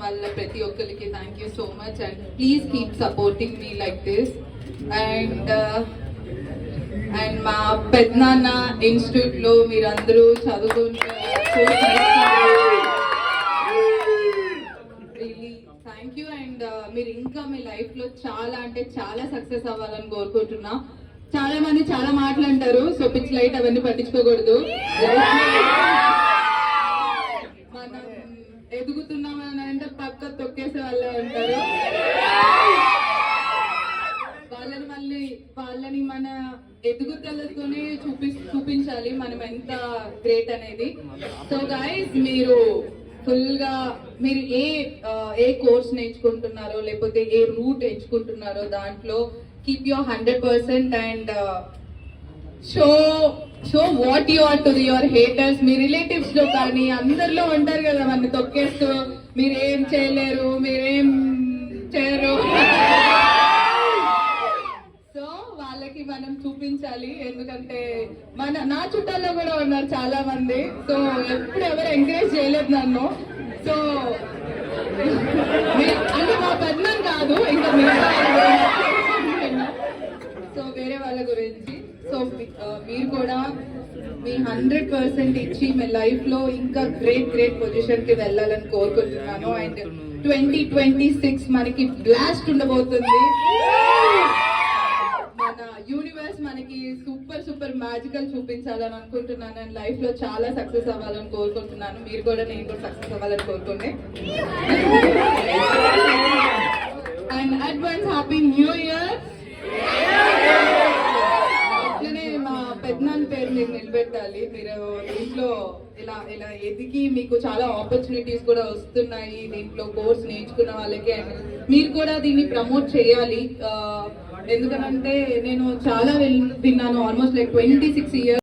వాళ్ళ ప్రతి ఒక్కరికి thank you so much and please keep supporting me like this. And and మా పెద్దనాన్న ఇన్స్టిట్యూట్ లో మీరందరూ రియలీ థ్యాంక్ యూ. అండ్ మీరు ఇంకా మీ లైఫ్ లో చాలా అంటే చాలా సక్సెస్ అవ్వాలని కోరుకుంటున్నా. చాలా మంది చాలా మాట్లాంటారు, సో పిచ్ లైట్ అవన్నీ పట్టించుకోకూడదు. మనం ఎదుగుతున్నామని అంటే పక్క తొక్కేసే వాళ్ళే ఉంటారు. వాళ్ళని మన ఎదుగుదలతోనే చూపించాలి మనం ఎంత గ్రేట్ అనేది. సో గైస్, మీరు ఫుల్ గా మీరు ఏ కోర్స్ నేర్చుకుంటున్నారో లేకపోతే ఏ రూట్ ఎంచుకుంటున్నారో దాంట్లో keep your 100% and show what you are to your haters. మీ రిలేటివ్స్ లో కానీ అందరిలో ఉంటారు కదా మన తొక్కేస్తూ మీరేం చేయలేరు, మీరేం చేయరు. సో వాళ్ళకి మనం చూపించాలి, ఎందుకంటే నా చుట్టాల్లో కూడా ఉన్నారు చాలా మంది. సో ఎప్పుడు ఎవరు ఎంకరేజ్ చేయలేదు నన్ను. సో అంటే మా పెద్దనం కాదు, ఇంకా సో వేరే వాళ్ళ గురించి. సో మీరు కూడా మీ 100% ఇచ్చి మీ లైఫ్ లో ఇంకా గ్రేట్ పొజిషన్ కి వెళ్ళాలని కోరుకుంటున్నాను. అండ్ 2026 మనకి బ్లాస్ట్ ఉండబోతుంది. మన యూనివర్స్ మనకి సూపర్ మ్యాజికల్ చూపించాలని అనుకుంటున్నాను. అండ్ లైఫ్ లో చాలా సక్సెస్ అవ్వాలని కోరుకుంటున్నాను. మీరు కూడా నేను కూడా సక్సెస్ అవ్వాలని కోరుకోండి. And advance happy new year. అట్లనే మా పెద్దనాన్న పేరు మీరు నిలబెట్టాలి. మీరు దీంట్లో ఇలా ఎదిగి మీకు చాలా ఆపర్చునిటీస్ కూడా వస్తున్నాయి దీంట్లో కోర్స్ నేర్చుకున్న వాళ్ళకి. అండ్ మీరు కూడా దీన్ని ప్రమోట్ చేయాలి. ఎందుకంటే నేను చాలా విన్నాను, ఆల్మోస్ట్ లైక్ 26 years